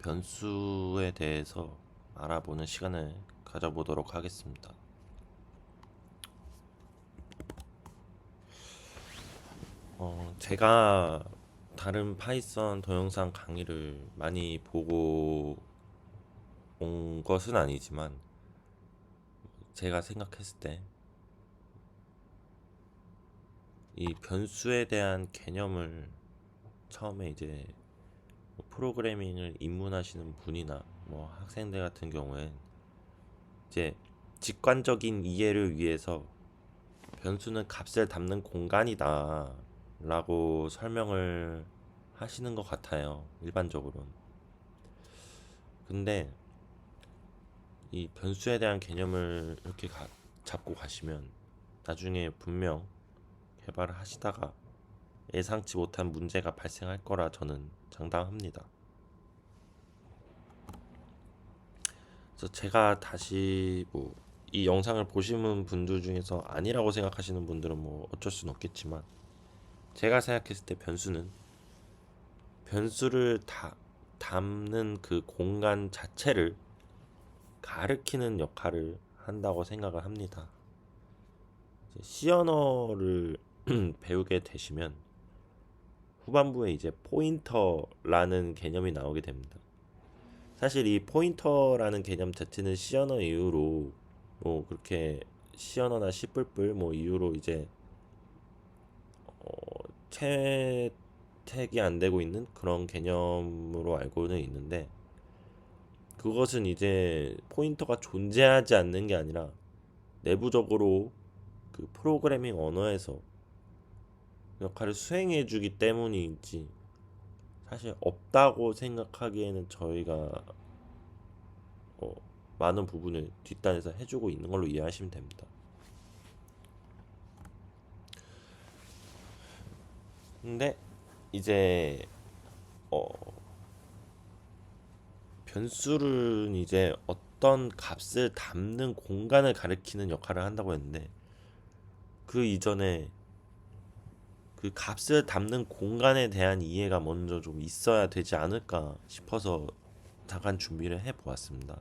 변수에 대해서 알아보는 시간을 가져보도록 하겠습니다. 제가 다른 파이썬 동영상 강의를 많이 보고 온 것은 아니지만 제가 생각했을 때 이 변수에 대한 개념을 처음에 이제 뭐 프로그래밍을 입문하시는 분이나 뭐 학생들 같은 경우엔 이제 직관적인 이해를 위해서 변수는 값을 담는 공간이다 라고 설명을 하시는 것 같아요, 일반적으로는. 근데 이 변수에 대한 개념을 이렇게 잡고 가시면 나중에 분명 개발을 하시다가 예상치 못한 문제가 발생할 거라 저는 장담합니다. 그래서 제가 다시 뭐 이 영상을 보시는 분들 중에서 아니라고 생각하시는 분들은 뭐 어쩔 수는 없겠지만, 제가 생각했을 때 변수를 담는 그 공간 자체를 가르키는 역할을 한다고 생각을 합니다. C 언어를 배우게 되시면 후반부에 이제 포인터라는 개념이 나오게 됩니다. 사실 이 포인터라는 개념 자체는 C 언어 이후로 뭐 그렇게 C 언어나 C++ 뭐 이후로 이제 채택이 안 되고 있는 그런 개념으로 알고는 있는데, 그것은 이제 포인터가 존재하지 않는 게 아니라 내부적으로 그 프로그래밍 언어에서 역할을 수행해 주기 때문이지, 사실 없다고 생각하기에는 저희가 어, 많은 부분을 뒷단에서 해주고 있는 걸로 이해하시면 됩니다. 근데 이제 어, 변수는 이제 어떤 값을 담는 공간을 가리키는 역할을 한다고 했는데, 그 이전에 그 값을 담는 공간에 대한 이해가 먼저 좀 있어야 되지 않을까 싶어서 잠깐 준비를 해 보았습니다.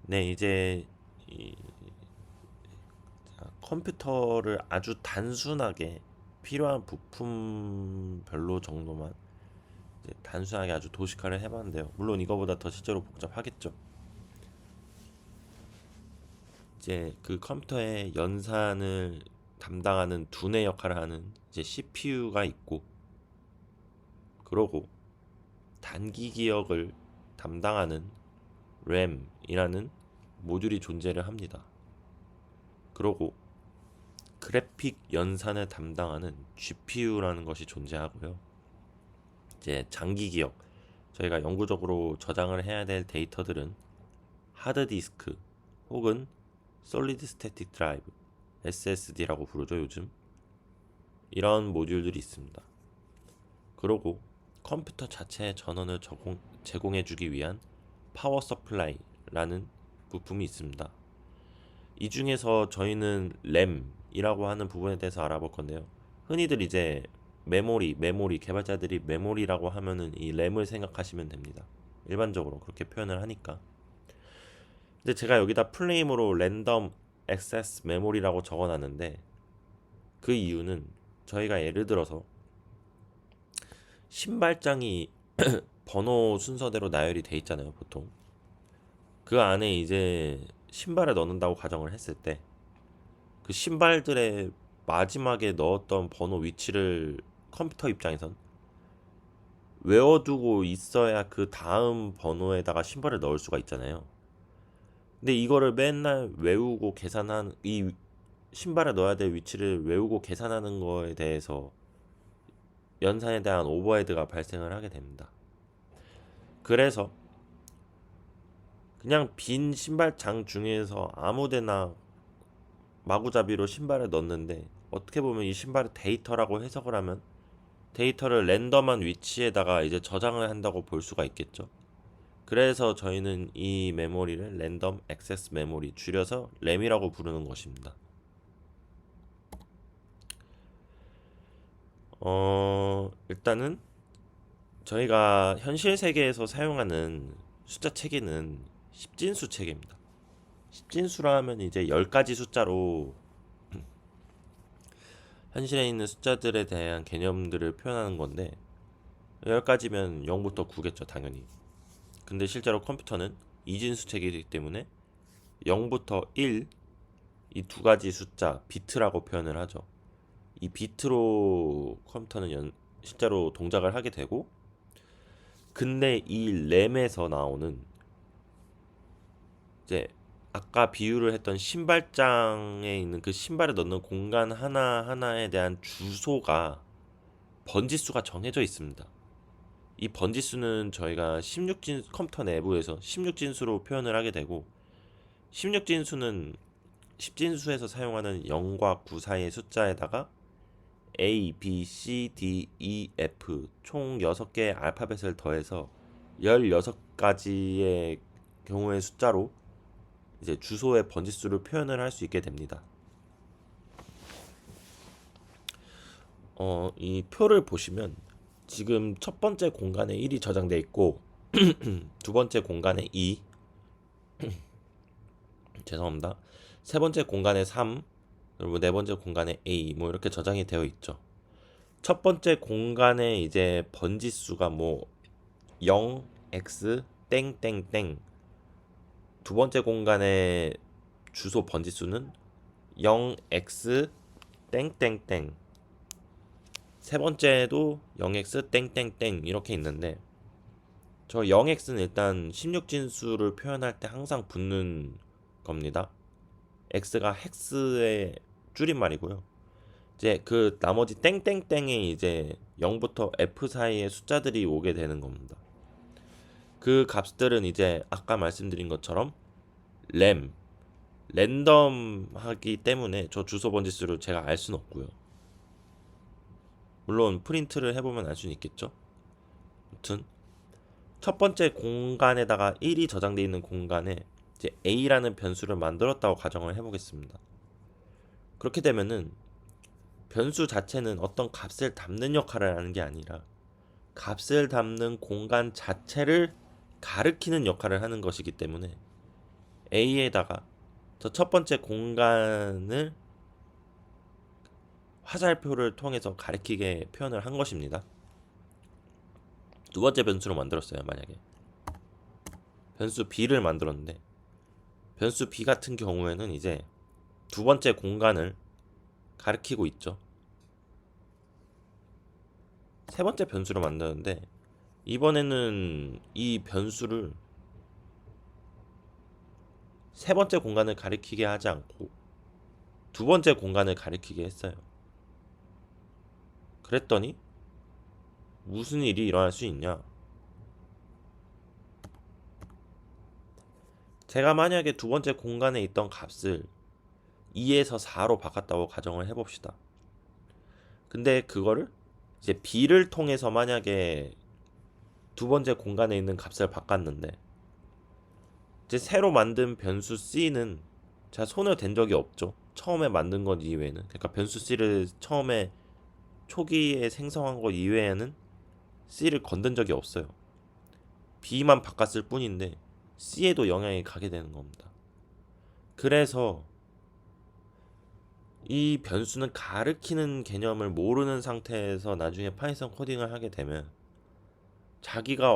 네, 이제 이 컴퓨터를 아주 단순하게 필요한 부품별로 정도만 이제 단순하게 아주 도식화를 해봤는데요. 물론 이거보다 더 실제로 복잡하겠죠. 이제 그 컴퓨터의 연산을 담당하는 두뇌 역할을 하는 이제 CPU가 있고, 그러고 단기 기억을 담당하는 RAM이라는 모듈이 존재를 합니다. 그러고 그래픽 연산을 담당하는 GPU라는 것이 존재하고요. 이제 장기 기억, 저희가 영구적으로 저장을 해야 될 데이터들은 하드디스크 혹은 솔리드 스태틱 드라이브, SSD라고 부르죠, 요즘. 이런 모듈들이 있습니다. 그리고 컴퓨터 자체의 전원을 제공해주기 위한 파워 서플라이라는 부품이 있습니다. 이 중에서 저희는 램이라고 하는 부분에 대해서 알아볼 건데요. 흔히들 이제 메모리 개발자들이 메모리라고 하면은 이 램을 생각하시면 됩니다. 일반적으로 그렇게 표현을 하니까. 근데 제가 여기다 플레임으로 랜덤 액세스 메모리라고 적어놨는데, 그 이유는 저희가 예를 들어서 신발장이 번호 순서대로 나열이 돼 있잖아요, 보통. 그 안에 이제 신발을 넣는다고 가정을 했을 때 그 신발들의 마지막에 넣었던 번호 위치를 컴퓨터 입장에선 외워두고 있어야 그 다음 번호에다가 신발을 넣을 수가 있잖아요. 근데 이거를 맨날 외우고 계산한 이 신발에 넣어야 될 위치를 외우고 계산하는 거에 대해서 연산에 대한 오버헤드가 발생을 하게 됩니다. 그래서 그냥 빈 신발장 중에서 아무데나 마구잡이로 신발을 넣는데, 어떻게 보면 이 신발의 데이터라고 해석을 하면 데이터를 랜덤한 위치에다가 이제 저장을 한다고 볼 수가 있겠죠. 그래서 저희는 이 메모리를 랜덤 액세스 메모리, 줄여서 램이라고 부르는 것입니다. 일단은 저희가 현실 세계에서 사용하는 숫자 체계는 십진수 체계입니다. 십진수라 하면 이제 10가지 숫자로 현실에 있는 숫자들에 대한 개념들을 표현하는 건데 10가지면 0부터 9겠죠, 당연히. 근데 실제로 컴퓨터는 이진수 체계이기 때문에 0부터 1, 이 두 가지 숫자 비트라고 표현을 하죠. 이 비트로 컴퓨터는 실제로 동작을 하게 되고, 근데 이 램에서 나오는 이제 아까 비유를 했던 신발장에 있는 그 신발을 넣는 공간 하나하나에 대한 주소가 번지수가 정해져 있습니다. 이 번지수는 저희가 16진 컴퓨터 내부에서 16진수로 표현을 하게 되고, 16진수는 10진수에서 사용하는 0과 9 사이의 숫자에다가 A, B, C, D, E, F 총 6개의 알파벳을 더해서 16가지의 경우의 숫자로 이제 주소의 번지수를 표현을 할 수 있게 됩니다. 이 표를 보시면 지금 첫 번째 공간에 1이 저장돼 있고 두 번째 공간에 2, 죄송합니다. 세 번째 공간에 3, 그리고 네 번째 공간에 A 뭐 이렇게 저장이 되어 있죠. 첫 번째 공간에 이제 번지수가 뭐 0, X, 땡땡땡. 두 번째 공간의 주소 번지수는 0x 땡땡땡. 세 번째도 0x 땡땡땡 이렇게 있는데, 저 0x는 일단 16진수를 표현할 때 항상 붙는 겁니다. x가 헥스의 줄임말이고요. 이제 그 나머지 땡땡땡에 이제 0부터 f 사이의 숫자들이 오게 되는 겁니다. 그 값들은 이제 아까 말씀드린 것처럼 랜덤하기 때문에 저 주소 번지수를 제가 알 수는 없고요. 물론 프린트를 해보면 알 수는 있겠죠. 아무튼 첫 번째 공간에다가 1이 저장되어 있는 공간에 이제 A라는 변수를 만들었다고 가정을 해보겠습니다. 그렇게 되면은 변수 자체는 어떤 값을 담는 역할을 하는 게 아니라 값을 담는 공간 자체를 가리키는 역할을 하는 것이기 때문에 A에다가 저 첫 번째 공간을 화살표를 통해서 가리키게 표현을 한 것입니다. 두 번째 변수로 만들었어요. 만약에 변수 B를 만들었는데, 변수 B 같은 경우에는 이제 두 번째 공간을 가리키고 있죠. 세 번째 변수로 만드는데, 이번에는 이 변수를 세 번째 공간을 가리키게 하지 않고 두 번째 공간을 가리키게 했어요. 그랬더니 무슨 일이 일어날 수 있냐? 제가 만약에 두 번째 공간에 있던 값을 2에서 4로 바꿨다고 가정을 해봅시다. 근데 그거를 이제 B를 통해서 만약에 두 번째 공간에 있는 값을 바꿨는데, 이제 새로 만든 변수 C는 제가 손을 댄 적이 없죠. 처음에 만든 것 이외에는. 그러니까 변수 C를 처음에 초기에 생성한 것 이외에는 C를 건든 적이 없어요. B만 바꿨을 뿐인데 C에도 영향이 가게 되는 겁니다. 그래서 이 변수는 가리키는 개념을 모르는 상태에서 나중에 파이썬 코딩을 하게 되면 자기가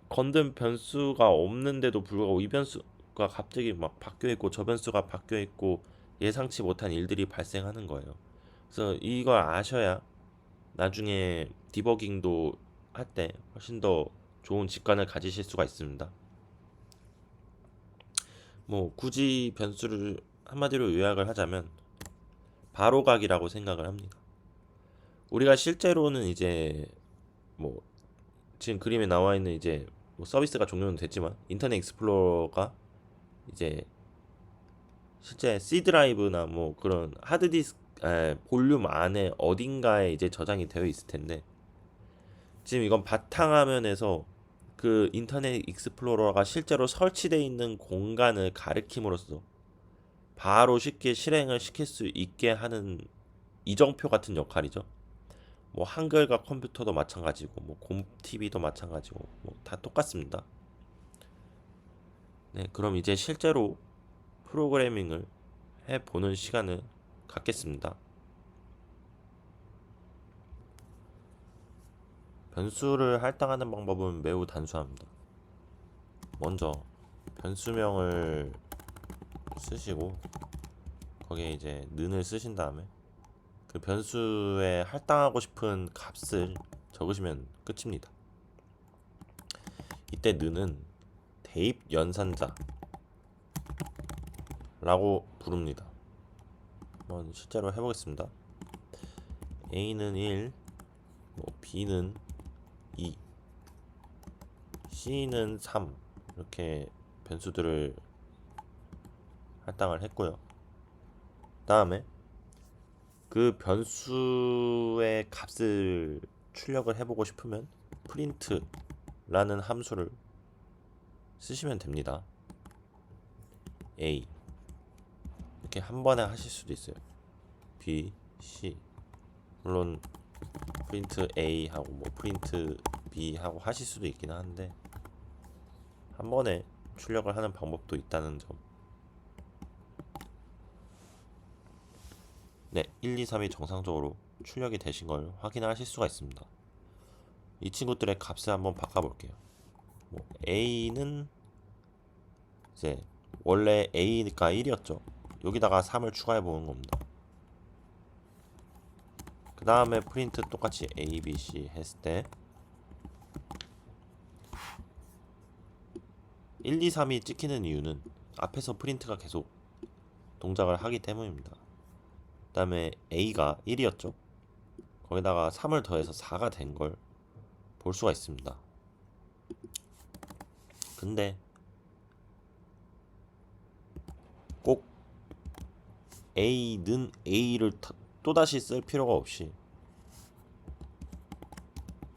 건든 변수가 없는데도 불구하고 이 변수가 갑자기 막 바뀌어 있고 저 변수가 바뀌어 있고 예상치 못한 일들이 발생하는 거예요. 그래서 이걸 아셔야 나중에 디버깅도 할 때 훨씬 더 좋은 직관을 가지실 수가 있습니다. 뭐 굳이 변수를 한마디로 요약을 하자면 바로가기라고 생각을 합니다. 우리가 실제로는 이제 뭐 지금 그림에 나와 있는 이제 뭐 서비스가 종료는 됐지만 인터넷 익스플로러가 이제 실제 C 드라이브나 뭐 그런 하드디스크 볼륨 안에 어딘가에 이제 저장이 되어 있을 텐데, 지금 이건 바탕화면에서 그 인터넷 익스플로러가 실제로 설치되어 있는 공간을 가리킴으로써 바로 쉽게 실행을 시킬 수 있게 하는 이정표 같은 역할이죠. 뭐 한글과 컴퓨터도 마찬가지고 뭐 곰TV도 마찬가지고 뭐 다 똑같습니다. 네, 그럼 이제 실제로 프로그래밍을 해보는 시간을 갖겠습니다. 변수를 할당하는 방법은 매우 단순합니다. 먼저 변수명을 쓰시고 거기에 이제 는을 쓰신 다음에 그 변수에 할당하고 싶은 값을 적으시면 끝입니다. 이때 는은 대입 연산자라고 부릅니다. 한번 실제로 해보겠습니다. A는 1, 뭐 B는 2, C는 3 이렇게 변수들을 할당을 했고요. 다음에 그 변수의 값을 출력을 해보고 싶으면 print라는 함수를 쓰시면 됩니다. A 이렇게 한 번에 하실 수도 있어요. B, C 물론 print A 하고 뭐 print B 하고 하실 수도 있긴 한데 한 번에 출력을 하는 방법도 있다는 점. 네, 1, 2, 3이 정상적으로 출력이 되신 걸 확인하실 수가 있습니다. 이 친구들의 값을 한번 바꿔볼게요. 뭐 A는 이제 원래 A가 1이었죠. 여기다가 3을 추가해 보는 겁니다. 그 다음에 프린트 똑같이 A, B, C 했을 때 1, 2, 3이 찍히는 이유는 앞에서 프린트가 계속 동작을 하기 때문입니다. 그 다음에 A가 1이었죠. 거기다가 3을 더해서 4가 된 걸 볼 수가 있습니다. 근데 꼭 A는 A를 또다시 쓸 필요가 없이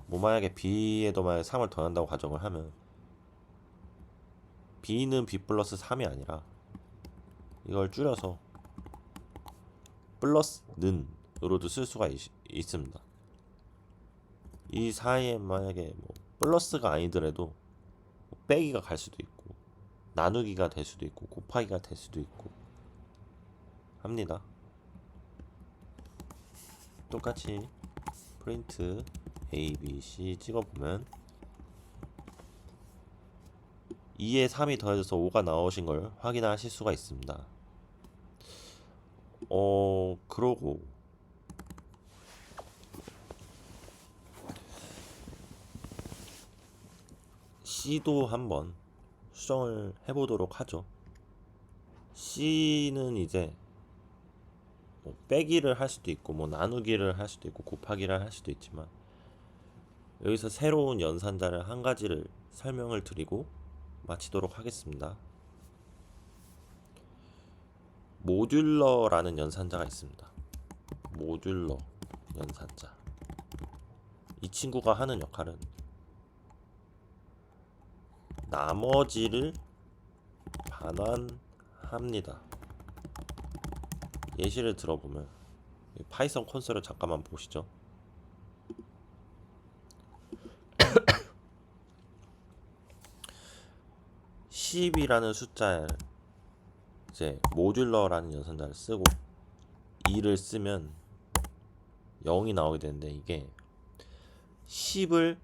뭐 만약에 B에도 만약에 3을 더한다고 가정을 하면 B는 B 플러스 3이 아니라 이걸 줄여서 플러스 는으로도 쓸 수가 있습니다. 이 사이에 만약에 뭐 플러스가 아니더라도 빼기가 갈 수도 있고 나누기가 될 수도 있고 곱하기가 될 수도 있고 합니다. 똑같이 프린트 A, B, C 찍어보면 2에 3이 더해져서 5가 나오신 걸 확인하실 수가 있습니다. 그러고 C도 한번 수정을 해보도록 하죠. C는 이제 뭐 빼기를 할 수도 있고 뭐 나누기를 할 수도 있고 곱하기를 할 수도 있지만 여기서 새로운 연산자를 한 가지를 설명을 드리고 마치도록 하겠습니다. 모듈러라는 연산자가 있습니다. 모듈러 연산자. 이 친구가 하는 역할은 나머지를 반환합니다. 예시를 들어보면 파이썬 콘솔을 잠깐만 보시죠. (10이라는) 숫자에 이제 모듈러라는 연산자를 쓰고 2를 쓰면 0이 나오게 되는데 이게 10을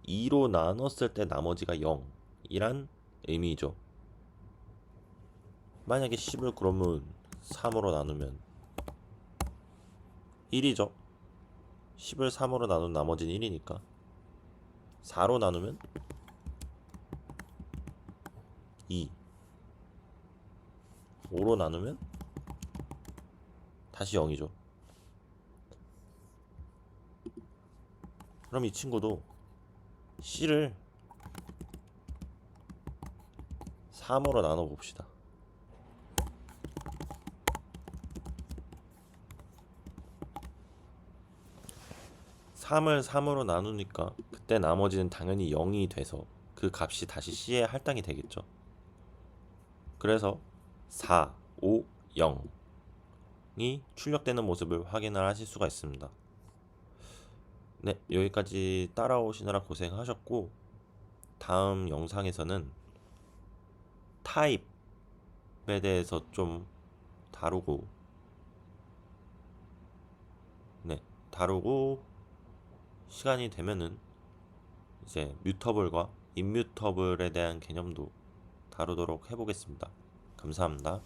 2로 나눴을 때 나머지가 0이란 의미죠. 만약에 10을 그러면 3으로 나누면 1이죠. 10을 3으로 나눈 나머지는 1이니까 4로 나누면 2, 5로 나누면 다시 0이죠. 그럼 이 친구도 C를 3으로 나눠 봅시다. (3을) 3으로 나누니까 그때 나머지는 당연히 0이 돼서 그 값이 다시 C에 할당이 되겠죠. 그래서 4, 5, 0이 출력되는 모습을 확인을 하실 수가 있습니다. 네, 여기까지 따라오시느라 고생하셨고, 다음 영상에서는 타입에 대해서 좀 다루고, 네, 다루고, 시간이 되면은 이제 뮤터블과 임뮤터블에 대한 개념도 다루도록 해보겠습니다. 감사합니다.